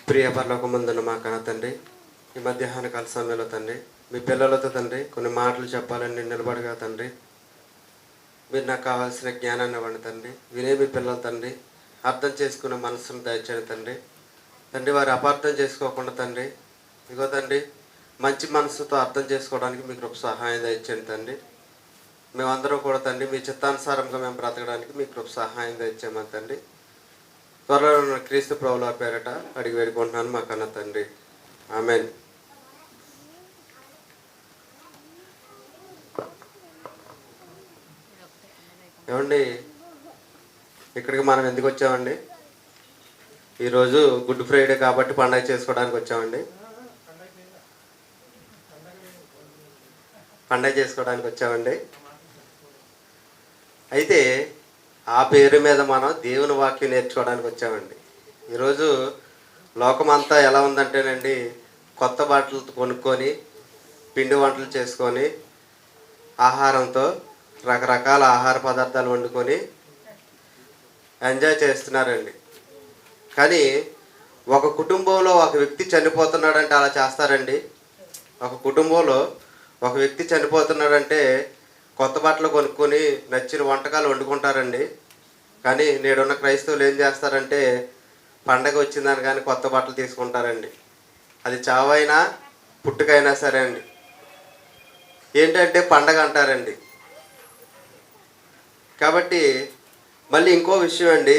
ప్రియ పరలోకమందున్న మా కన్న తండ్రి, ఈ మధ్యాహ్న కాల సమయంలో తండ్రి మీ పిల్లలతో తండ్రి కొన్ని మాటలు చెప్పాలని నిలబడగా తండ్రి, మీరు నాకు కావాల్సిన జ్ఞానాన్ని ఇవ్వండి తండ్రి. వినే మీ పిల్లలు తండ్రి అర్థం చేసుకునే మనసును దయచేయండి తండ్రి. తండ్రి వారు అపార్థం చేసుకోకుండా తండ్రి, ఇగో తండ్రి మంచి మనసుతో అర్థం చేసుకోవడానికి మీకు కృప సహాయం దయచేయండి తండ్రి. మేమందరం కూడా తండ్రి మీ చిత్తానుసారంగా మేము బ్రతకడానికి మీకు కృప సహాయం దయచేయమని తండ్రి. త్వరలో క్రీస్తు ప్రభువుల పేరట అడిగి వేడుకుంటున్నాను మా కన్న తండ్రి, ఆమేన్. ఏమండి, ఇక్కడికి మనం ఎందుకు వచ్చామండి? ఈరోజు గుడ్ ఫ్రైడే కాబట్టి పండగ చేసుకోవడానికి వచ్చామండి. పండగ చేసుకోవడానికి వచ్చామండి. అయితే ఆ పేరు మీద మనం దేవుని వాక్యం నేర్చుకోవడానికి వచ్చామండి. ఈరోజు లోకమంతా ఎలా ఉందంటేనండి, కొత్త బట్టలు కొనుక్కొని పిండి వంటలు చేసుకొని ఆహారంతో రకరకాల ఆహార పదార్థాలు వండుకొని ఎంజాయ్ చేస్తున్నారండి. కానీ ఒక కుటుంబంలో ఒక వ్యక్తి చనిపోతున్నాడంటే అలా చేస్తారండి? ఒక కుటుంబంలో ఒక వ్యక్తి చనిపోతున్నాడంటే కొత్త బట్టలు కొనుక్కొని నచ్చిన వంటకాలు వండుకుంటారండి. కానీ నేడున్న క్రైస్తవులు ఏం చేస్తారంటే పండగ వచ్చిందని కానీ కొత్త బట్టలు తీసుకుంటారండి. అది చావైనా పుట్టుకైనా సరే అండి. ఏంటంటే పండగ అంటారండి. కాబట్టి మళ్ళీ ఇంకో విషయం అండి,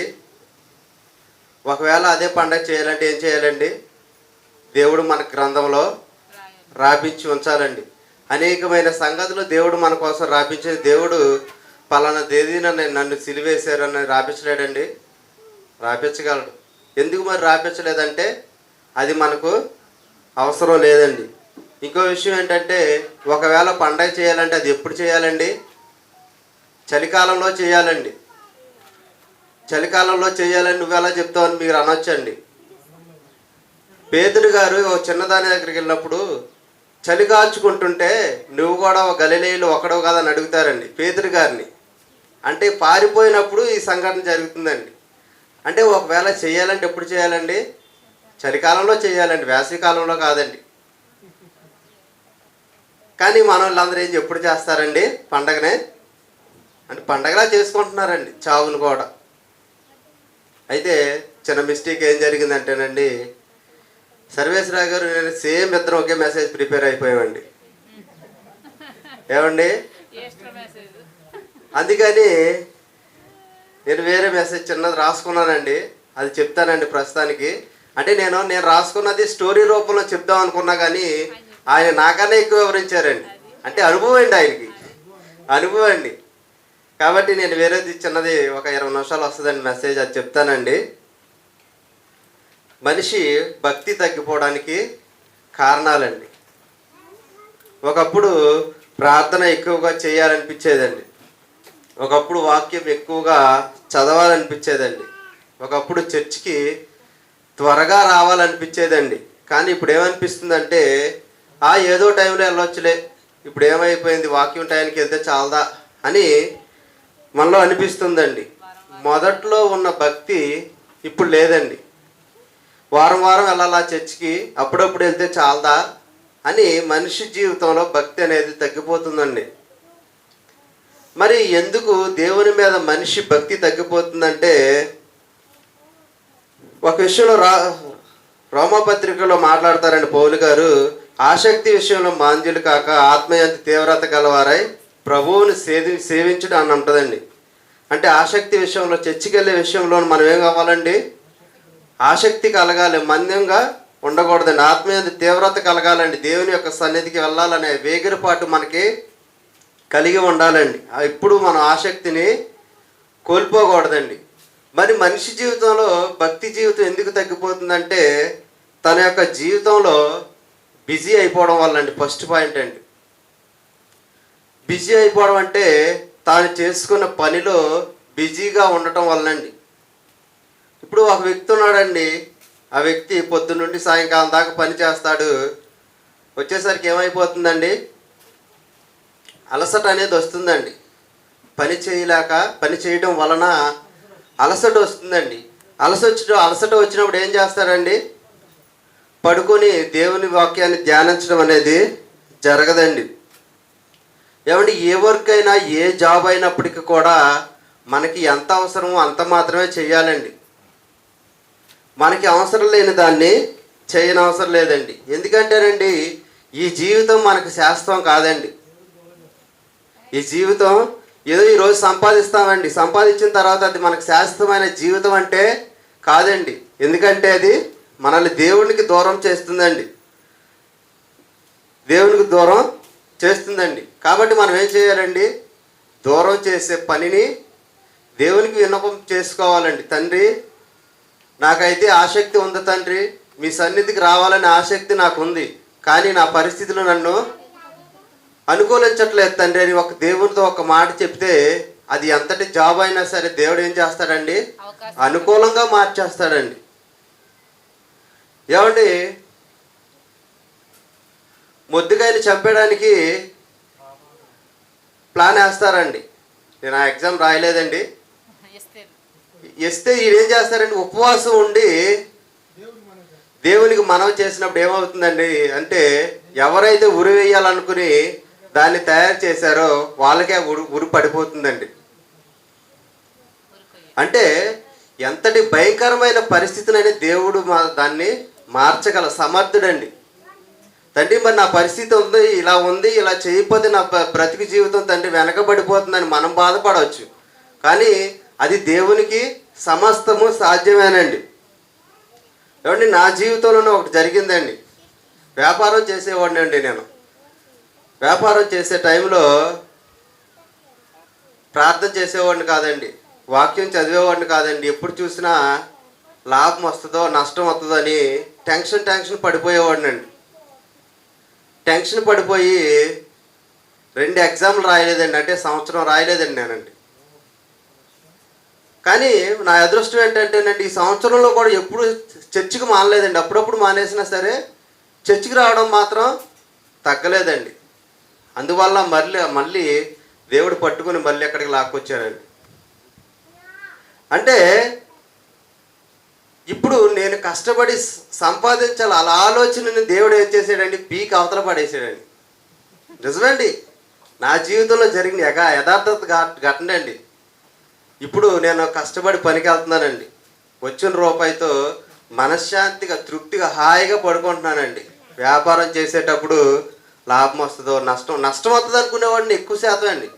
ఒకవేళ అదే పండగ చేయాలంటే ఏం చేయాలండి? దేవుడు మన గ్రంథంలో రాపించి ఉంచాలండి. అనేకమైన సంగతులు దేవుడు మన కోసం రాపించే దేవుడు పలానా తేదీన నన్ను సిలివేశారని రాపించలేడండి? రాపించగలడు. ఎందుకు మరి రాపించలేదంటే అది మనకు అవసరం లేదండి. ఇంకో విషయం ఏంటంటే, ఒకవేళ పండగ చేయాలంటే అది ఎప్పుడు చేయాలండి? చలికాలంలో చేయాలండి. చలికాలంలో చేయాలని నువ్వెలా చెప్తావని మీరు అనొచ్చండి. పేతురు గారు ఒక చిన్నదాని దగ్గరికి వెళ్ళినప్పుడు చలి కాల్చుకుంటుంటే నువ్వు కూడా ఒక గలిలయలో ఒకడవు కదా అని అడుగుతారండి పేతురు గారిని. అంటే పారిపోయినప్పుడు ఈ సంఘటన జరుగుతుందండి. అంటే ఒకవేళ చేయాలంటే ఎప్పుడు చేయాలండి? చలికాలంలో చేయాలండి, వేసవికాలంలో కాదండి. కానీ మన వాళ్ళందరూ ఎప్పుడు చేస్తారండి? పండగనే అంటే పండగలా చేసుకుంటున్నారండి చావును కూడా. అయితే చిన్న మిస్టేక్ ఏం జరిగిందంటేనండి, సర్వేశ్వరరావు గారు నేను సేమ్ ఇద్దరం ఒకే మెసేజ్ ప్రిపేర్ అయిపోయామండి. ఏమండి, అందుకని నేను వేరే మెసేజ్ చిన్నది రాసుకున్నానండి. అది చెప్తానండి ప్రస్తుతానికి. అంటే నేను రాసుకున్నది స్టోరీ రూపంలో చెప్దాం అనుకున్నా, కానీ ఆయన నాకన్నా ఎక్కువ వివరించారండి. అంటే అనుభవం అండి, ఆయనకి అనుభవం అండి. కాబట్టి నేను వేరేది చిన్నది ఒక 20 నిమిషాలు వస్తుందండి మెసేజ్, అది చెప్తానండి. మనిషి భక్తి తగ్గిపోవడానికి కారణాలండి. ఒకప్పుడు ప్రార్థన ఎక్కువగా చేయాలనిపించేదండి. ఒకప్పుడు వాక్యం ఎక్కువగా చదవాలనిపించేదండి. ఒకప్పుడు చర్చికి త్వరగా రావాలనిపించేదండి. కానీ ఇప్పుడు ఏమనిపిస్తుందంటే ఏదో టైంలో వెళ్ళొచ్చులే, ఇప్పుడు ఏమైపోయింది వాక్యం టైంకి వెళ్తే చాలదా అని మనలో అనిపిస్తుందండి. మొదట్లో ఉన్న భక్తి ఇప్పుడు లేదండి. వారం వారం వెళ్ళాలా చర్చికి, అప్పుడప్పుడు వెళ్తే చాలదా అని మనిషి జీవితంలో భక్తి అనేది తగ్గిపోతుందండి. మరి ఎందుకు దేవుని మీద మనిషి భక్తి తగ్గిపోతుందంటే, ఒక విషయంలో రోమపత్రికలో మాట్లాడతారండి పౌలు గారు, ఆసక్తి విషయంలో మాంద్యులు కాక ఆత్మయంత తీవ్రత గలవారై ప్రభువుని సేవించడం అని ఉంటుందండి. అంటే ఆసక్తి విషయంలో, చర్చికి వెళ్ళే విషయంలో మనం ఏం కావాలండి? ఆసక్తి కలగాలి, మంద్యంగా ఉండకూడదండి. ఆత్మీయ తీవ్రత కలగాలండి. దేవుని యొక్క సన్నిధికి వెళ్ళాలనే వేగిరపాటు మనకి కలిగి ఉండాలండి. ఇప్పుడు మనం ఆసక్తిని కోల్పోకూడదండి. మరి మనిషి జీవితంలో భక్తి జీవితం ఎందుకు తగ్గిపోతుందంటే, తన యొక్క జీవితంలో బిజీ అయిపోవడం వల్ల అండి. ఫస్ట్ పాయింట్ అండి, బిజీ అయిపోవడం అంటే తాను చేసుకున్న పనిలో బిజీగా ఉండటం వల్లండి. ఇప్పుడు ఒక వ్యక్తి ఉన్నాడండి, ఆ వ్యక్తి పొద్దున్న నుండి సాయంకాలం దాకా పని చేస్తాడు. వచ్చేసరికి ఏమైపోతుందండి? అలసట అనేది వస్తుందండి. పని చేయడం వలన అలసట వస్తుందండి. అలసట వచ్చినప్పుడు ఏం చేస్తాడండి? పడుకొని దేవుని వాక్యాన్ని ధ్యానించడం అనేది జరగదండి. ఏమంటే ఏ వర్క్ అయినా ఏ జాబ్ అయినప్పటికీ కూడా మనకి ఎంత అవసరమో అంత మాత్రమే చేయాలండి. మనకి అవసరం లేని దాన్ని చేయనవసరం లేదండి. ఎందుకంటేనండి ఈ జీవితం మనకు శాశ్వతం కాదండి. ఈ జీవితం ఏదో ఈరోజు సంపాదిస్తామండి, సంపాదించిన తర్వాత అది మనకు శాశ్వతమైన జీవితం అంటే కాదండి. ఎందుకంటే అది మనల్ని దేవునికి దూరం చేస్తుందండి, దేవునికి దూరం చేస్తుందండి. కాబట్టి మనం ఏం చేయాలండి? దూరం చేసే పనిని దేవునికి విన్నపం చేసుకోవాలండి. తండ్రి, నాకైతే ఆసక్తి ఉంది తండ్రి, మీ సన్నిధికి రావాలనే ఆసక్తి నాకు ఉంది, కానీ నా పరిస్థితులు నన్ను అనుకూలించట్లేదు తండ్రి అని ఒక దేవునితో ఒక మాట చెప్తే అది ఎంతటి జాబ్ అయినా సరే దేవుడు ఏం చేస్తాడండి? అనుకూలంగా మార్చేస్తాడండి. ఏమండి, మొద్దుకాయని చంపేయడానికి ప్లాన్ వేస్తారండి. నేను ఆ ఎగ్జామ్ రాయలేదండి. ఇస్తే ఈయన ఏం చేస్తారండి? ఉపవాసం ఉండి దేవునికి మనవి చేసినప్పుడు ఏమవుతుందండి అంటే ఎవరైతే ఉరి వేయాలనుకుని దాన్ని తయారు చేశారో వాళ్ళకే ఉరి పడిపోతుందండి. అంటే ఎంతటి భయంకరమైన పరిస్థితినైనా దేవుడు దాన్ని మార్చగల సమర్థుడండి. తండ్రి, మరి నా పరిస్థితి ఉంది, ఇలా ఉంది, ఇలా చేయకపోతే నా బ్రతికి జీవితం తండ్రి వెనకబడిపోతుందని మనం బాధపడవచ్చు, కానీ అది దేవునికి సమస్తము సాధ్యమేనండి. ఏమండి, నా జీవితంలోనే ఒకటి జరిగిందండి. వ్యాపారం చేసేవాడిని అండి. నేను వ్యాపారం చేసే టైంలో ప్రార్థన చేసేవాడిని కాదండి, వాక్యం చదివేవాడిని కాదండి. ఎప్పుడు చూసినా లాభం వస్తుందో నష్టం వస్తుందో అని టెన్షన్ పడిపోయేవాడిని అండి. టెన్షన్ పడిపోయి 2 ఎగ్జామ్లు రాయలేదండి, అంటే సంవత్సరం రాయలేదండి నేనండి. కానీ నా అదృష్టం ఏంటంటేనండి ఈ సంవత్సరంలో కూడా ఎప్పుడు చర్చికి మానలేదండి. అప్పుడప్పుడు మానేసినా సరే చర్చికి రావడం మాత్రం తగ్గలేదండి. అందువల్ల మళ్ళీ దేవుడు పట్టుకుని మళ్ళీ ఎక్కడికి లాక్కొచ్చారండి. అంటే ఇప్పుడు నేను కష్టపడి సంపాదించాలి అలా ఆలోచనని దేవుడు ఏం చేశాడండి? పీక్ అవతల పడేసాడండి. నిజమండి, నా జీవితంలో జరిగిన యథార్థత ఘటన అండి. ఇప్పుడు నేను కష్టపడి పనికి వెళ్తున్నానండి. వచ్చిన రూపాయితో మనశ్శాంతిగా తృప్తిగా హాయిగా పడుకుంటున్నానండి. వ్యాపారం చేసేటప్పుడు లాభం వస్తుందో నష్టం వస్తుంది అనుకునేవాడిని ఎక్కువ శాతం అండి.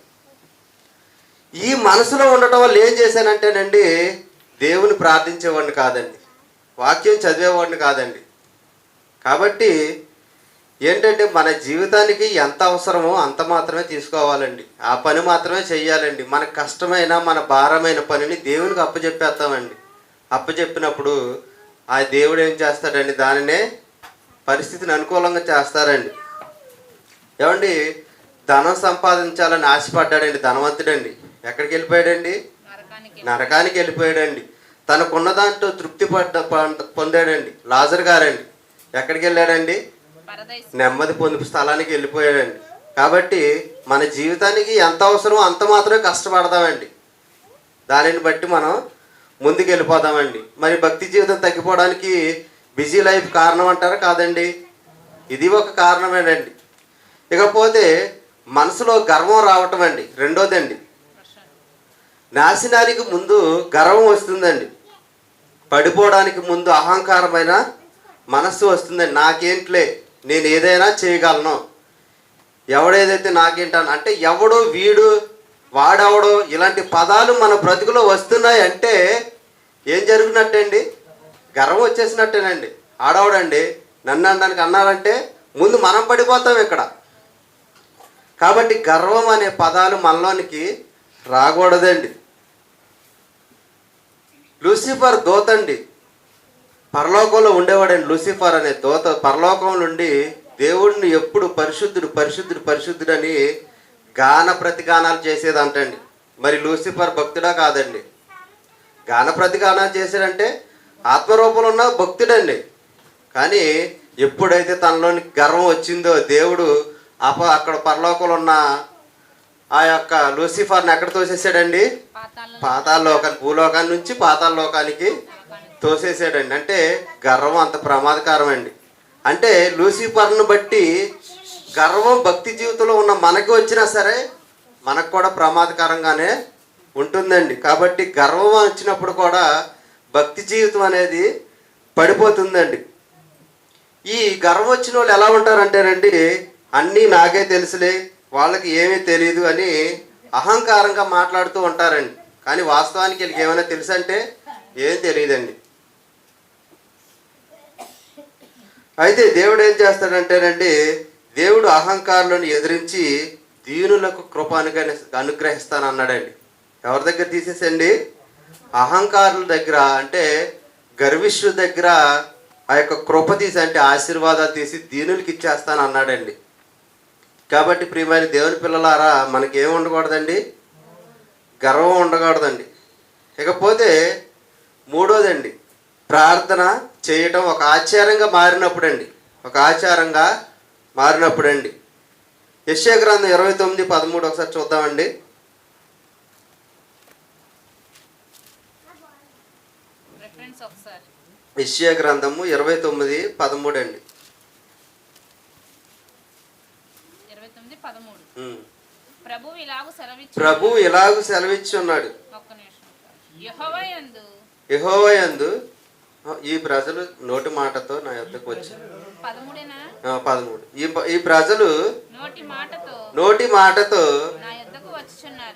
ఈ మనసులో ఉండటం వల్ల ఏం చేశానంటేనండి దేవుని ప్రార్థించేవాడిని కాదండి, వాక్యం చదివేవాడిని కాదండి. కాబట్టి ఏంటంటే మన జీవితానికి ఎంత అవసరమో అంత మాత్రమే తీసుకోవాలండి, ఆ పని మాత్రమే చెయ్యాలండి. మనకు కష్టమైన మన భారమైన పనిని దేవునికి అప్పచెప్పేస్తామండి. అప్పచెప్పినప్పుడు ఆ దేవుడు ఏం చేస్తాడండి? దానినే పరిస్థితిని అనుకూలంగా చేస్తారండి. ఏమండి, ధనం సంపాదించాలని ఆశపడ్డాడండి ధనవంతుడండి. ఎక్కడికి వెళ్ళిపోయాడండి? నరకానికి వెళ్ళిపోయాడండి. తనకున్న దాంట్లో తృప్తి పొందాడండి. లాజర్ గారండి ఎక్కడికి వెళ్ళాడండి? నెమ్మది పొందు స్థలానికి వెళ్ళిపోయాడండి. కాబట్టి మన జీవితానికి ఎంత అవసరమో అంత మాత్రమే కష్టపడదామండి. దానిని బట్టి మనం ముందుకు వెళ్ళిపోదామండి. మరి భక్తి జీవితం తగ్గిపోవడానికి బిజీ లైఫ్ కారణం అంటారా? కాదండి, ఇది ఒక కారణమేనండి. ఇకపోతే మనసులో గర్వం రావటం అండి రెండోదండి. నాశనానికి ముందు గర్వం వస్తుందండి, పడిపోవడానికి ముందు అహంకారమైన మనస్సు వస్తుందండి. నాకేంట్లే, నేను ఏదైనా చేయగలను, ఎవడేదైతే నాకేంటాను అంటే ఎవడో వీడు వాడవడో ఇలాంటి పదాలు మన బ్రతుకులో వస్తున్నాయి అంటే ఏం జరిగినట్టండి? గర్వం వచ్చేసినట్టేనండి. ఆడవడండి నన్ను అనడానికి అన్నారంటే ముందు మనం పడిపోతాం ఇక్కడ. కాబట్టి గర్వం అనే పదాలు మనలోనికి రాకూడదండి. లూసిఫర్ దూతండి, పరలోకంలో ఉండేవాడండి. లూసిఫర్ అనే దూత పరలోకం నుండి దేవుడిని ఎప్పుడు పరిశుద్ధుడు పరిశుద్ధుడు పరిశుద్ధుడు అని గాన ప్రతిగానాలు చేసేదంటండి. మరి లూసిఫర్ భక్తుడా? కాదండి. గాన ప్రతిగానాలు చేశాడంటే ఆత్మరూపంలో ఉన్న భక్తుడండి. కానీ ఎప్పుడైతే తనలోని గర్వం వచ్చిందో దేవుడు అక్కడ పరలోకంలో ఉన్న ఆ యొక్క లూసిఫర్ని ఎక్కడ తోసేసాడండి? పాతాళలోకానికి, భూలోకాన్ని నుంచి పాతాళలోకానికి తోసేసాడండి. అంటే గర్వం అంత ప్రమాదకరం అండి. అంటే లూసిఫర్ను బట్టి గర్వం భక్తి జీవితంలో ఉన్న మనకి వచ్చినా సరే మనకు కూడా ప్రమాదకరంగానే ఉంటుందండి. కాబట్టి గర్వం వచ్చినప్పుడు కూడా భక్తి జీవితం అనేది పడిపోతుందండి. ఈ గర్వం వచ్చిన వాళ్ళు ఎలా ఉంటారంటేనండి, అన్నీ నాకే తెలుసులే, వాళ్ళకి ఏమీ తెలియదు అని అహంకారంగా మాట్లాడుతూ ఉంటారండి. కానీ వాస్తవానికి వీళ్ళకి ఏమైనా తెలుసు అంటే ఏం తెలియదండి. అయితే దేవుడు ఏం చేస్తాడంటేనండి, దేవుడు అహంకారులను ఎదిరించి దీనులకు కృప అనుగ్రహిస్తానన్నాడండి. ఎవరి దగ్గర తీసేసండి? అహంకారుల దగ్గర, అంటే గర్విష్ఠుల దగ్గర ఆ యొక్క కృప తీసి, అంటే ఆశీర్వాదాలు తీసి దీనులకి ఇచ్చేస్తాను అన్నాడండి. కాబట్టి ప్రియమైన దేవుని పిల్లలారా, మనకి ఏమి ఉండకూడదండి? గర్వం ఉండకూడదండి. ఇకపోతే మూడోదండి, ప్రార్థన చేయటం ఒక ఆచారంగా మారినప్పుడండి. ఒక ఆచారంగా మారినప్పుడండి. యెషయా గ్రంథం 29:13 ఒకసారి చూద్దామండి. యెషయా గ్రంథము 29:13 అండి. 29:13 ప్రభువు ఇలాగు సెలవిచ్చి ఉన్నాడు, యెహోవా యందు ఈ ప్రజలు నోటి మాటతో నా యొద్దకు వచ్చి 13 ఈ ప్రజలు నోటి మాటతో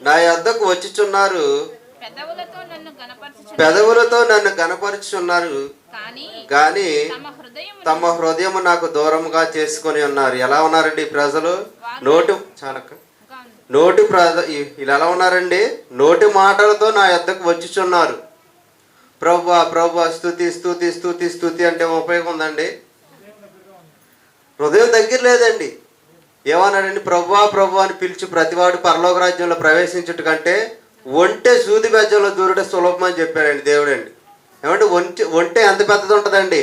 నా యొద్దకు వచ్చుచున్నారు, పెదవులతో నన్ను గనపరుచుచున్నారు, కానీ తమ హృదయము నాకు దూరముగా చేసుకొని ఉన్నారు. ఎలా ఉన్నారండి ఈ ప్రజలు? వీళ్ళు ఎలా ఉన్నారండి? నోటి మాటలతో నా యొద్దకు వచ్చుచున్నారు. ప్రభువా ప్రభువా స్తుతి స్తుతి స్తుతి స్తుతి అంటే ఉపయోగం ఉందండి? హృదయం దగ్గర లేదండి. ఏమన్నాడండి? ప్రభువా ప్రభువా అని పిలిచి ప్రతివాడు పరలోక రాజ్యంలో ప్రవేశించుట కంటే ఒంటె సూది బెజ్జంలో దూరుట సులభం అని చెప్పాడండి దేవుడండి. ఏమంటే ఒంటె ఎంత పెద్దది ఉంటుందండి?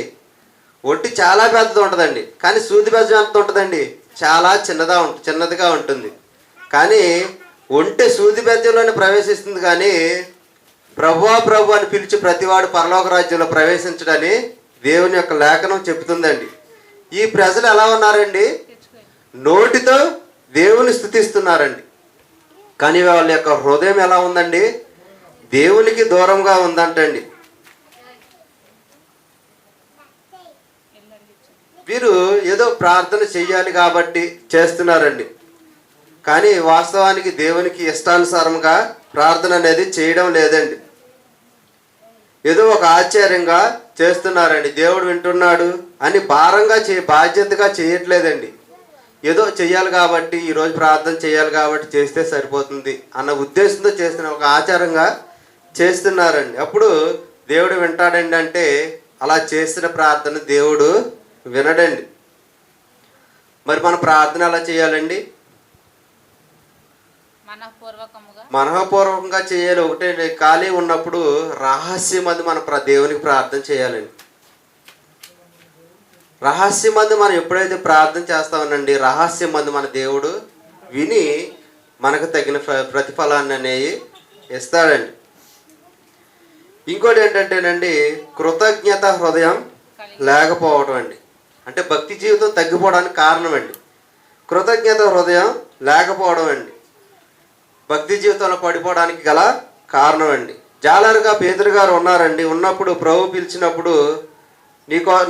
ఒంటి చాలా పెద్దది ఉంటుందండి. కానీ సూది బెజ్జం ఎంత ఉంటుందండి? చాలా చిన్నదిగా ఉంటుంది. కానీ ఒంటె సూది బెజ్జంలోనే ప్రవేశిస్తుంది. కానీ ప్రభువా ప్రభు అని పిలిచి ప్రతివాడు పరలోక రాజ్యంలో ప్రవేశించడని దేవుని యొక్క లేఖనం చెబుతుందండి. ఈ ప్రజలు ఎలా ఉన్నారండి? నోటితో దేవుని స్తుతిస్తున్నారండి, కానీ వాళ్ళ యొక్క హృదయం ఎలా ఉందండి? దేవునికి దూరంగా ఉందంటండి. వీరు ఏదో ప్రార్థన చెయ్యాలి కాబట్టి చేస్తున్నారండి, కానీ వాస్తవానికి దేవునికి ఇష్టానుసారంగా ప్రార్థన అనేది చేయడం లేదండి. ఏదో ఒక ఆశ్చర్యంగా చేస్తున్నారండి. దేవుడు వింటున్నాడు అని బాధ్యతగా చేయట్లేదండి. ఏదో చెయ్యాలి కాబట్టి, ఈరోజు ప్రార్థన చేయాలి కాబట్టి చేస్తే సరిపోతుంది అన్న ఉద్దేశంతో చేస్తున్న ఒక ఆచారంగా చేస్తున్నారండి. అప్పుడు దేవుడు వింటాడండి అంటే అలా చేసిన ప్రార్థన దేవుడు వినడండి. మరి మన ప్రార్థన ఎలా చేయాలండి? మనఃపూర్వకంగా చేయాలి. ఒకటే ఖాళీ ఉన్నప్పుడు రహస్యమందు మన దేవునికి ప్రార్థన చేయాలండి. రహస్యమందు మనం ఎప్పుడైతే ప్రార్థన చేస్తామనండి, రహస్యమందు మన దేవుడు విని మనకు తగిన ప్రతిఫలాన్ని అనేది ఇస్తాడండి. ఇంకోటి ఏంటంటేనండి, కృతజ్ఞత హృదయం లేకపోవడం అండి. అంటే భక్తి జీవితం తగ్గిపోవడానికి కారణం అండి కృతజ్ఞత హృదయం లేకపోవడం అండి. భక్తి జీవితంలో పడిపోవడానికి గల కారణం అండి. జాలరుగా పేతురు గారు ఉన్నారండి. ఉన్నప్పుడు ప్రభు పిలిచినప్పుడు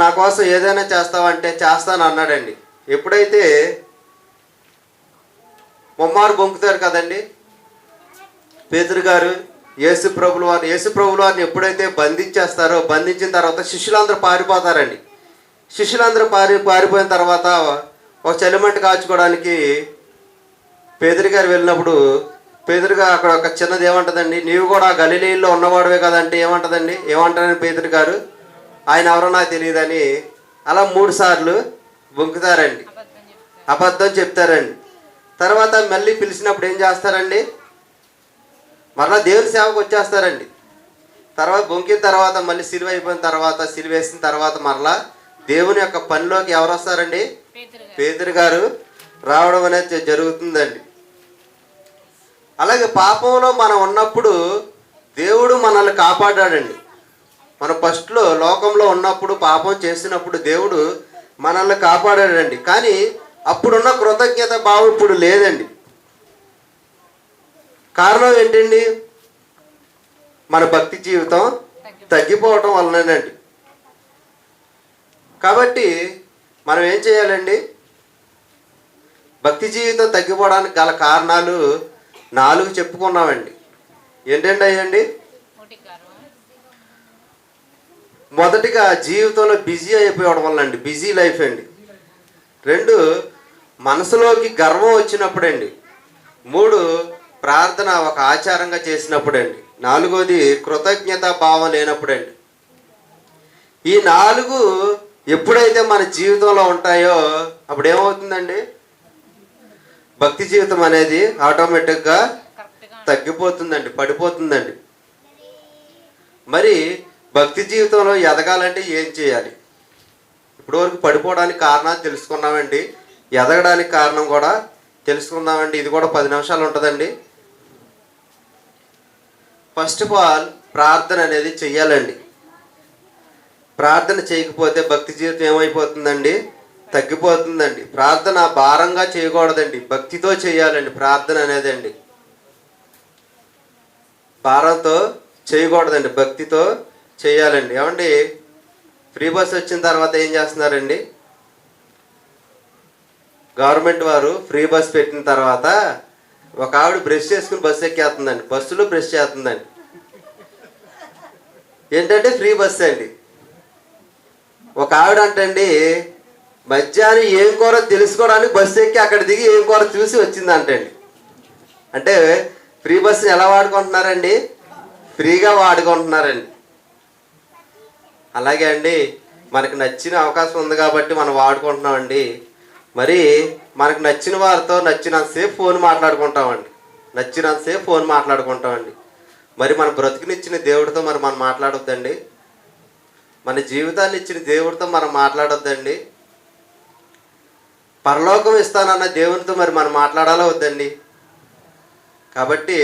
నా కోసం ఏదైనా చేస్తావంటే చేస్తాను అన్నాడండి. ఎప్పుడైతే ముమ్మారు బొంకుతారు కదండి పేతురు గారు, యేసు ప్రభుల వారిని ఎప్పుడైతే బంధించేస్తారో, బంధించిన తర్వాత శిష్యులందరూ పారిపోతారండి. శిష్యులందరూ పారిపోయిన తర్వాత ఒక చలిమంట కాచుకోవడానికి పేతురు గారు వెళ్ళినప్పుడు, పేతురుగా అక్కడ ఒక చిన్నది ఏమంటుందండి, నీవు కూడా గలిలీలో ఉన్నవాడువే కదంటే ఏమంటారని పేతురు గారు, ఆయన ఎవరో నాకు తెలియదని అలా 3 సార్లు బొంకుతారండి, అబద్ధం చెప్తారండి. తర్వాత మళ్ళీ పిలిచినప్పుడు ఏం చేస్తారండి? మరలా దేవుని సేవకు వచ్చేస్తారండి. తర్వాత బొంకిన తర్వాత మళ్ళీ సిలువ అయిపోయిన తర్వాత, సిలువ వేసిన తర్వాత మరలా దేవుని యొక్క పనిలోకి ఎవరు వస్తారండి? పేతురు గారు రావడం అనేది జరుగుతుందండి. అలాగే పాపంలో మనం ఉన్నప్పుడు దేవుడు మనల్ని కాపాడాడండి. మనం ఫస్ట్లో లోకంలో ఉన్నప్పుడు పాపం చేసినప్పుడు దేవుడు మనల్ని కాపాడాడండి. కానీ అప్పుడున్న కృతజ్ఞత భావం ఇప్పుడు లేదండి. కారణం ఏంటండి? మన భక్తి జీవితం తగ్గిపోవటం వలనేనండి. కాబట్టి మనం ఏం చేయాలండి? భక్తి జీవితం తగ్గిపోవడానికి గల కారణాలు 4 చెప్పుకున్నామండి. ఏంటండి అయ్యండి? మొదటిగా జీవితంలో బిజీ అయిపోవడం వల్ల అండి, బిజీ లైఫ్ అండి. 2 మనసులోకి గర్వం వచ్చినప్పుడండి. 3 ప్రార్థన ఒక ఆచారంగా చేసినప్పుడండి. 4వది కృతజ్ఞత భావం లేనప్పుడండి. ఈ 4 ఎప్పుడైతే మన జీవితంలో ఉంటాయో అప్పుడు ఏమవుతుందండి? భక్తి జీవితం అనేది ఆటోమేటిక్గా తగ్గిపోతుందండి, పడిపోతుందండి. మరి భక్తి జీవితంలో ఎదగాలంటే ఏం చేయాలి? ఇప్పటివరకు పడిపోవడానికి కారణాలు తెలుసుకున్నామండి, ఎదగడానికి కారణం కూడా తెలుసుకుందామండి. ఇది కూడా 10 నిమిషాలు ఉంటుందండి. ఫస్ట్ ఆఫ్ ఆల్ ప్రార్థన అనేది చెయ్యాలండి. ప్రార్థన చేయకపోతే భక్తి జీవితం ఏమైపోతుందండి? తగ్గిపోతుందండి. ప్రార్థన భారంగా చేయకూడదండి, భక్తితో చేయాలండి. ప్రార్థన అనేదండి భారంతో చేయకూడదండి, భక్తితో చేయాలండి. ఏమండి, ఫ్రీ బస్ వచ్చిన తర్వాత ఏం చేస్తున్నారండి? గవర్నమెంట్ వారు ఫ్రీ బస్ పెట్టిన తర్వాత ఒక ఆవిడ బ్రష్ చేసుకుని బస్సు ఎక్కేస్తుందండి, బస్సులో బ్రష్ చేస్తుందండి. ఏంటంటే ఫ్రీ బస్ అండి. ఒక ఆవిడ అంటండి మధ్యాహ్నం ఏం కూర తెలుసుకోవడానికి బస్సు ఎక్కి అక్కడ దిగి ఏం కూర చూసి వచ్చిందంటండి. అంటే ఫ్రీ బస్సుని ఎలా వాడుకుంటున్నారండి? ఫ్రీగా వాడుకుంటున్నారండి. అలాగే అండి, మనకు నచ్చిన అవకాశం ఉంది కాబట్టి మనం వాడుకుంటున్నామండి. మరి మనకు నచ్చిన వారితో నచ్చినంతసేపు ఫోన్ మాట్లాడుకుంటామండి. మరి మన బ్రతుకునిచ్చిన దేవుడితో మరి మనం మాట్లాడొద్దండి? మన జీవితాన్ని ఇచ్చిన దేవుడితో మనం మాట్లాడొద్దండి? పరలోకం ఇస్తానన్న దేవునితో మరి మనం మాట్లాడాలా వద్దండి? కాబట్టి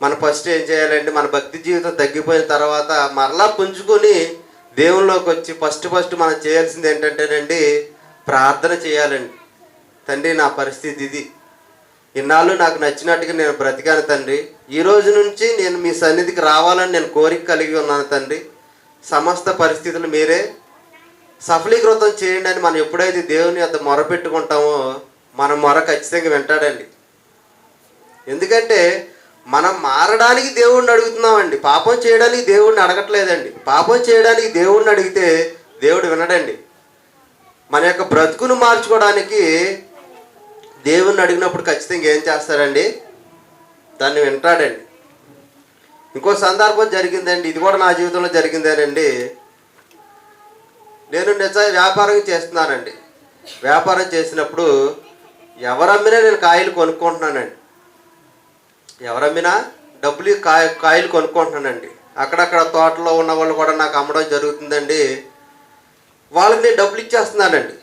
మనం ఫస్ట్ ఏం చేయాలండి? మన భక్తి జీవితం తగ్గిపోయిన తర్వాత మరలా పుంజుకొని దేవునిలోకి వచ్చి ఫస్ట్ మనం చేయాల్సింది ఏంటంటేనండి, ప్రార్థన చేయాలండి. తండ్రి, నా పరిస్థితి ఇది, ఇన్నాళ్ళు నాకు నచ్చినట్టుగా నేను బ్రతికాను తండ్రి. ఈ రోజు నుంచి నేను మీ సన్నిధికి రావాలని నేను కోరిక కలిగి ఉన్నాను తండ్రి. సమస్త పరిస్థితులు మీరే సఫలీకృతం చేయండి అని మనం ఎప్పుడైతే దేవుని వద్ద మొరపెట్టుకుంటామో మన మొర ఖచ్చితంగా వింటాడండి. ఎందుకంటే మనం మారడానికి దేవుడిని అడుగుతున్నామండి, పాపం చేయడానికి దేవుడిని అడగట్లేదండి. పాపం చేయడానికి దేవుడిని అడిగితే దేవుడు వినడండి. మన యొక్క బ్రతుకును మార్చుకోవడానికి దేవుణ్ణి అడిగినప్పుడు ఖచ్చితంగా ఏం చేస్తాడండి? దాన్ని వింటాడండి. ఇంకో సందర్భం జరిగిందండి, ఇది కూడా నా జీవితంలో జరిగిందేనండి. నేను వ్యాపారం చేస్తున్నానండి. వ్యాపారం చేసినప్పుడు ఎవరమ్మినా నేను కాయలు కొనుక్కుంటున్నానండి. ఎవరమ్మినా డబ్బులు కాయలు కొనుక్కుంటున్నానండి. అక్కడక్కడ తోటలో ఉన్న వాళ్ళు కూడా నాకు అమ్మడం జరుగుతుందండి. వాళ్ళకి నేను డబ్బులు ఇచ్చేస్తున్నానండి.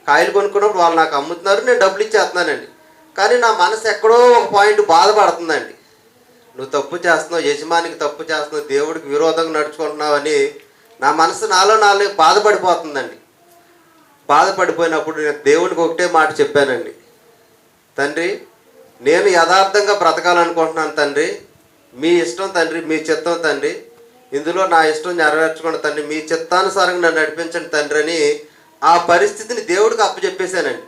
కాయలు కొనుక్కున్నప్పుడు వాళ్ళు నాకు అమ్ముతున్నారు, నేను డబ్బులు ఇచ్చేస్తున్నానండి. కానీ నా మనసు ఎక్కడో ఒక పాయింట్ బాధపడుతుందండి. నువ్వు తప్పు చేస్తున్నావు, యజమానికి తప్పు చేస్తున్నావు, దేవుడికి విరోధంగా నడుచుకుంటున్నావు అని నా మనసు నాలో బాధపడిపోతుందండి. బాధపడిపోయినప్పుడు నేను దేవుడికి ఒకటే మాట చెప్పానండి, తండ్రి, నేను యథార్థంగా బ్రతకాలనుకుంటున్నాను తండ్రి, మీ ఇష్టం తండ్రి, మీ చిత్తం తండ్రి, ఇందులో నా ఇష్టం నెరవేర్చుకోండి తండ్రి, మీ చిత్తానుసారంగా నన్ను నడిపించండి తండ్రి అని ఆ పరిస్థితిని దేవుడికి అప్పచెప్పేశానండి.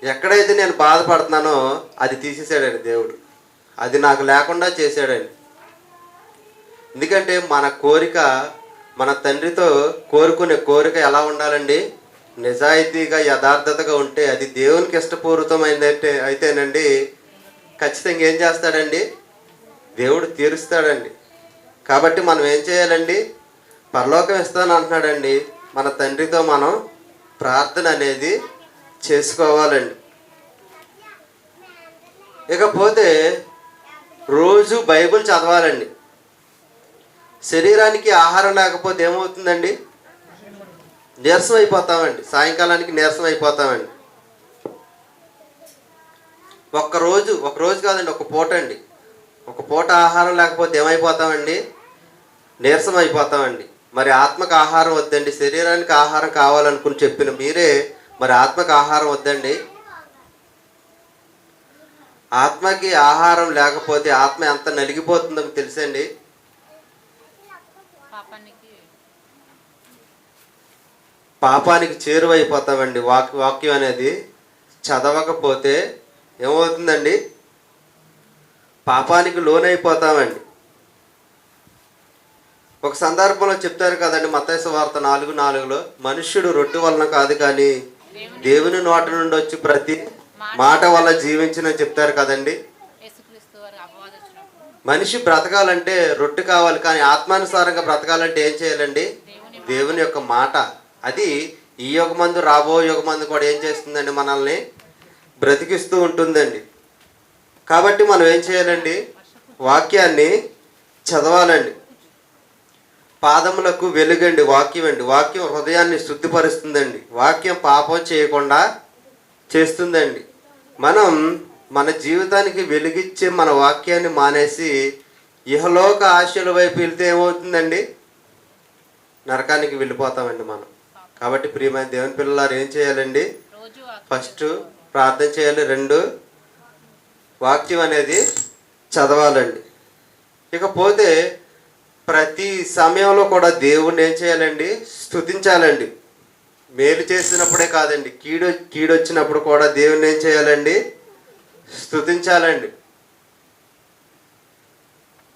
ఎక్కడైతే నేను బాధపడుతున్నానో అది తీసేసాడండి దేవుడు, అది నాకు లేకుండా చేశాడండి. ఎందుకంటే మన కోరిక, మన తండ్రితో కోరుకునే కోరిక ఎలా ఉండాలండి? నిజాయితీగా యథార్థతగా ఉంటే అది దేవునికి ఇష్టపూర్వకమైందంటే అయితేనండి ఖచ్చితంగా ఏం చేస్తాడండి? దేవుడు తీరుస్తాడండి. కాబట్టి మనం ఏం చేయాలండి? పరలోకం ఇస్తాను అంటున్నాడండి. మన తండ్రితో మనం ప్రార్థన అనేది చేసుకోవాలండి. ఇకపోతే రోజు బైబిల్ చదవాలండి. శరీరానికి ఆహారం లేకపోతే ఏమవుతుందండి? నీరసం అయిపోతామండి. సాయంకాలానికి నీరసం అయిపోతామండి. ఒక రోజు కాదండి, ఒక పూట అండి. ఒక పూట ఆహారం లేకపోతే ఏమైపోతామండి? నీరసం అయిపోతామండి. మరి ఆత్మకు ఆహారం వద్దండి, శరీరానికి ఆహారం కావాలనుకుని చెప్పిన మీరే మరి ఆత్మకు ఆహారం వద్దండి. ఆత్మకి ఆహారం లేకపోతే ఆత్మ ఎంత నలిగిపోతుందో మీకు తెలుసండి. పాపానికి చేరువైపోతామండి. వాక్యం అనేది చదవకపోతే ఏమవుతుందండి? పాపానికి లోనైపోతామండి. ఒక సందర్భంలో చెప్తారు కదండి, మత్తయి సువార్త 4:4లో, మనుష్యుడు రొట్టె వలన కాదు కానీ దేవుని నోట నుండి వచ్చి ప్రతి మాట వల్ల జీవించనని చెప్తారు కదండి. మనిషి బ్రతకాలంటే రొట్టె కావాలి, కానీ ఆత్మానుసారంగా బ్రతకాలంటే ఏం చేయాలండి? దేవుని యొక్క మాట. అది ఈ యుగమందు రాబో యుగమందు కూడా ఏం చేస్తుందండి? మనల్ని బ్రతికిస్తూ ఉంటుందండి. కాబట్టి మనం ఏం చేయాలండి? వాక్యాన్ని చదవాలండి. పాదములకు వెలుగండి వాక్యం అండి. వాక్యం హృదయాన్ని శుద్ధిపరుస్తుందండి. వాక్యం పాపం చేయకుండా చేస్తుందండి. మనం మన జీవితానికి వెలుగిచ్చే మన వాక్యాన్ని మానేసి ఇహలోక ఆశల వైపు వెళ్తే ఏమవుతుందండి? నరకానికి వెళ్ళిపోతామండి మనం. కాబట్టి ప్రియమైన దేవుని పిల్లలారు ఏం చేయాలండి? ఫస్ట్ ప్రార్థన చేయాలి, 2 వాక్యం అనేది చదవాలండి. ఇకపోతే ప్రతి సమయంలో కూడా దేవుణ్ణి ఏం చేయాలండి? స్తుతించాలండి. మేలు చేసినప్పుడే కాదండి, కీడొచ్చినప్పుడు కూడా దేవుణ్ణి ఏం చేయాలండి? స్తుతించాలండి.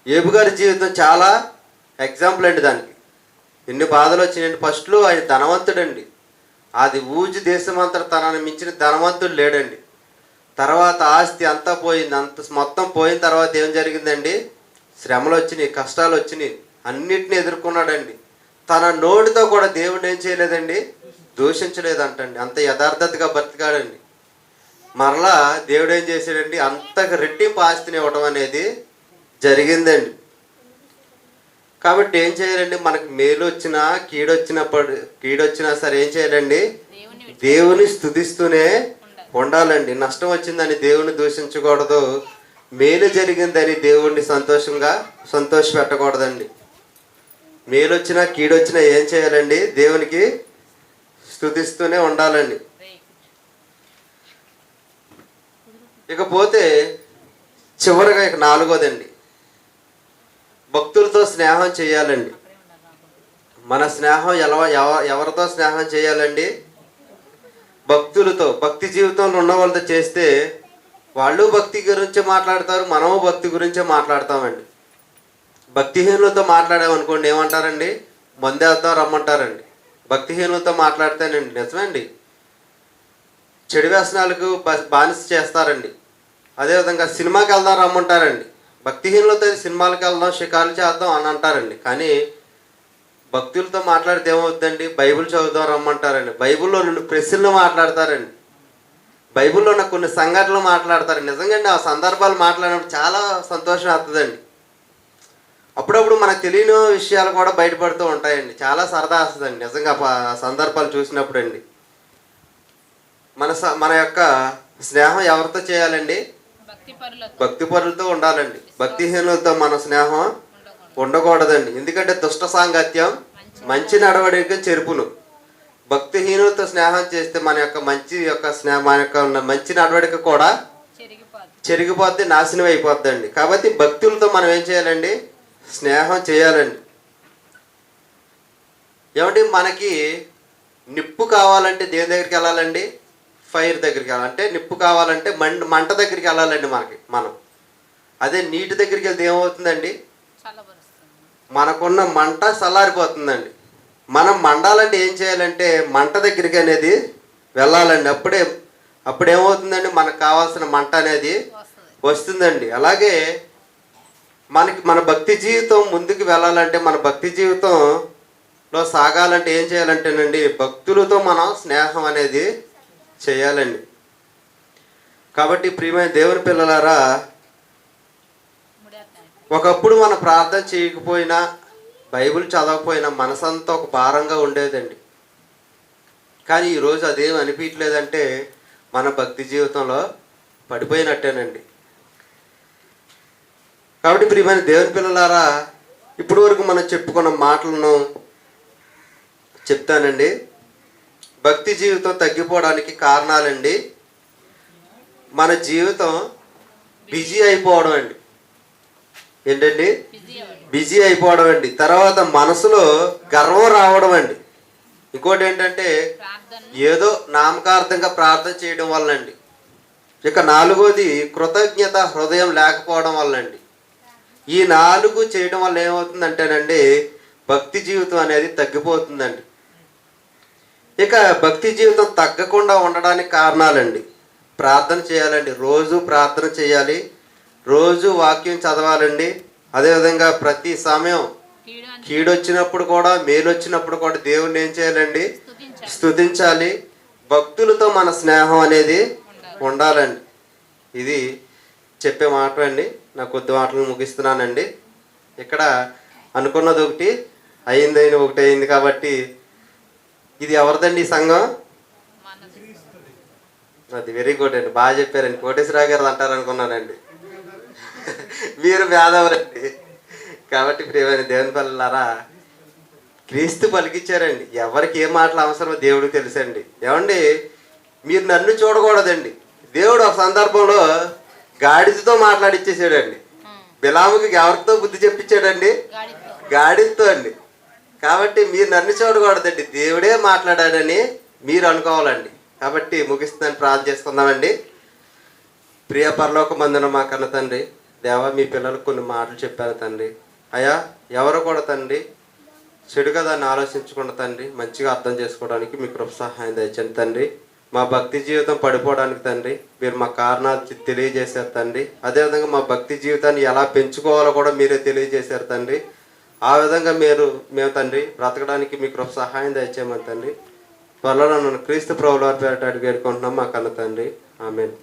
యోబు గారి జీవితం చాలా ఎగ్జాంపుల్ అండి. దానికి ఎన్ని బాధలు వచ్చినాయండి. ఫస్ట్లో ఆయన ధనవంతుడండి. అది ఊజు దేశమంతా తనని మించిన ధనవంతుడు లేడండి. తర్వాత ఆస్తి అంతా పోయింది. మొత్తం పోయిన తర్వాత ఏం జరిగిందండి? శ్రమలు వచ్చినాయి, కష్టాలు వచ్చినాయి, అన్నిటిని ఎదుర్కొన్నాడండి. తన నోటితో కూడా దేవుడిని ఏం చేయలేదండి? దూషించలేదంటండి. అంత యథార్థతగా బ్రతికాడండి. మరలా దేవుడు ఏం చేశాడండి? అంతకు రెట్టింపు ఆస్తిని ఇవ్వడం అనేది జరిగిందండి. కాబట్టి ఏం చేయాలండి? మనకు మేలు వచ్చినా కీడొచ్చినా సరే ఏం చేయాలండి? దేవుని స్తుతిస్తూనే ఉండాలండి. నష్టం వచ్చిందని దేవుని దూషించకూడదు, మేలు జరిగిందని దేవుణ్ణి సంతోష పెట్టకూడదండి. మేలు వచ్చినా కీడొచ్చినా ఏం చేయాలండి? దేవునికి స్తుతిస్తూనే ఉండాలండి. ఇకపోతే చివరిగా 4వదండి, భక్తులతో స్నేహం చేయాలండి. మన స్నేహం ఎవరితో స్నేహం చేయాలండి? భక్తులతో. భక్తి జీవితంలో ఉన్న వాళ్ళతో చేస్తే వాళ్ళు భక్తి గురించి మాట్లాడతారు, మనము భక్తి గురించే మాట్లాడతామండి. భక్తిహీనులతో మాట్లాడామనుకోండి ఏమంటారండి? మందేద్దాం రమ్మంటారండి. భక్తిహీనులతో మాట్లాడితేనండి నిజమండి చెడు వ్యసనాలకు బానిస చేస్తారండి. అదేవిధంగా సినిమాకి వెళ్దాం రమ్మంటారండి. భక్తిహీనులతో సినిమాలకు వెళ్దాం, షికారులు చేద్దాం అని అంటారండి. కానీ భక్తులతో మాట్లాడితే ఏమవుతుందండి? బైబిల్ చదువుదాం రమ్మంటారండి. బైబిల్లో 2 ప్రశ్నలు మాట్లాడతారండి. బైబిల్లో ఉన్న కొన్ని సంఘటనలు మాట్లాడతారు. నిజంగా ఆ సందర్భాలు మాట్లాడినప్పుడు చాలా సంతోషం వస్తుందండి. అప్పుడప్పుడు మనకు తెలియని విషయాలు కూడా బయటపడుతూ ఉంటాయండి. చాలా సరదా వస్తుందండి నిజంగా ఆ సందర్భాలు చూసినప్పుడు అండి. మన యొక్క స్నేహం ఎవరితో చేయాలండి? భక్తిపరులతో ఉండాలండి. భక్తిహీనులతో మన స్నేహం ఉండకూడదండి. ఎందుకంటే దుష్ట సాంగత్యం మంచి నడవడికి చెరుపును. భక్తిహీనులతో స్నేహం చేస్తే మన యొక్క మంచి నడవడిక కూడా చెరిగిపోద్ది, నాశనం అయిపోద్దండి. కాబట్టి భక్తులతో మనం ఏం చేయాలండి? స్నేహం చేయాలండి. ఏమంటే మనకి నిప్పు కావాలంటే దేని దగ్గరికి వెళ్ళాలండి? ఫైర్ దగ్గరికి వెళ్ళాలంటే నిప్పు కావాలంటే మంట దగ్గరికి వెళ్ళాలండి. మనం అదే నీటి దగ్గరికి వెళ్తే ఏమవుతుందండి? మనకున్న మంట చల్లారిపోతుందండి. మనం మండాలంటే ఏం చేయాలంటే మంట దగ్గరికి అనేది వెళ్ళాలండి. అప్పుడేమవుతుందండి? మనకు కావాల్సిన మంట అనేది వస్తుందండి. అలాగే మన భక్తి జీవితం ముందుకు వెళ్ళాలంటే, మన భక్తి జీవితంలో సాగాలంటే ఏం చేయాలంటేనండి? భక్తులతో మనం స్నేహం అనేది చేయాలండి. కాబట్టి ప్రియమైన దేవుని పిల్లలారా, ఒకప్పుడు మనం ప్రార్థన చేయకపోయినా, బైబిల్ చదవకపోయినా మనసంతా ఒక భారంగా ఉండేదండి. కానీ ఈరోజు అదేం అనిపించలేదంటే మన భక్తి జీవితంలో పడిపోయినట్టేనండి. కాబట్టి ప్రియమైన దేవుని పిల్లలారా, ఇప్పటి వరకు మనం చెప్పుకున్న మాటలను చెప్తానండి. భక్తి జీవితం తగ్గిపోవడానికి కారణాలండి, మన జీవితం బిజీ అయిపోవడం అండి. ఏంటండి? బిజీ అయిపోవడం అండి. తర్వాత మనసులో గర్వం రావడం అండి. ఇంకోటి ఏంటంటే ఏదో నామకార్థంగా ప్రార్థన చేయడం వల్ల అండి. ఇక 4వది కృతజ్ఞత హృదయం లేకపోవడం వల్ల అండి. ఈ 4 చేయడం వల్ల ఏమవుతుందంటేనండి, భక్తి జీవితం అనేది తగ్గిపోతుందండి. ఇక భక్తి జీవితం తగ్గకుండా ఉండడానికి కారణాలండి, ప్రార్థన చేయాలండి. రోజు ప్రార్థన చేయాలి, రోజు వాక్యం చదవాలండి. అదేవిధంగా ప్రతి సమయం కీడు వచ్చినప్పుడు కూడా, మేలు వచ్చినప్పుడు కూడా దేవుణ్ణి ఏం చేయాలండి? స్తుతించాలి. భక్తులతో మన స్నేహం అనేది ఉండాలండి. ఇది చెప్పే మాట అండి. నా కొద్ది మాటలు ముగిస్తున్నానండి. ఇక్కడ అనుకున్నది ఒకటి ఒకటి అయింది కాబట్టి, ఇది ఎవరిదండి ఈ సంఘం? అది వెరీ గుడ్ అండి, బాగా చెప్పారండి. కోటేశ్వరరావు గారు అంటారు అనుకున్నానండి. మీరు మేధావులండి. కాబట్టి ప్రియమైన దేవుని పిల్లలారా, క్రీస్తు పలికిచ్చారండి. ఎవరికి ఏ మాటలు అవసరమో దేవుడికి తెలుసండి. ఏమండి, మీరు నన్ను చూడకూడదండి. దేవుడు ఒక సందర్భంలో గాడిదతో మాట్లాడిచ్చేసాడండి. బిలాముకి ఎవరితో బుద్ధి చెప్పించాడండి? గాడిదతో అండి. కాబట్టి మీరు నన్ను చూడకూడదండి, దేవుడే మాట్లాడాడని మీరు అనుకోవాలండి. కాబట్టి ముగిస్తుందని ప్రార్థన చేసుకుందామండి. ప్రియ పరలోకమందున మా కన్న తండ్రి, దేవా, మీ పిల్లలకు కొన్ని మాటలు చెప్పారు తండ్రి. అయ్యా, ఎవరు కూడా తండ్రి చెడుగా దాన్ని ఆలోచించకుండా తండ్రి మంచిగా అర్థం చేసుకోవడానికి మీ కృప సహాయం దయచండి తండ్రి. మా భక్తి జీవితం పడిపోవడానికి తండ్రి మీరు మా కారణాలు తెలియజేశారు తండ్రి. అదేవిధంగా మా భక్తి జీవితాన్ని ఎలా పెంచుకోవాలో కూడా మీరే తెలియజేశారు తండ్రి. ఆ విధంగా మేము తండ్రి బ్రతకడానికి మీ కృప సహాయం దయచేయమని తండ్రి. త్వరలో నన్ను క్రీస్తు ప్రభువుల వారి పేరిట అడిగి వేడుకుంటున్నాం మా కన్న తండ్రి. ఆమేన్.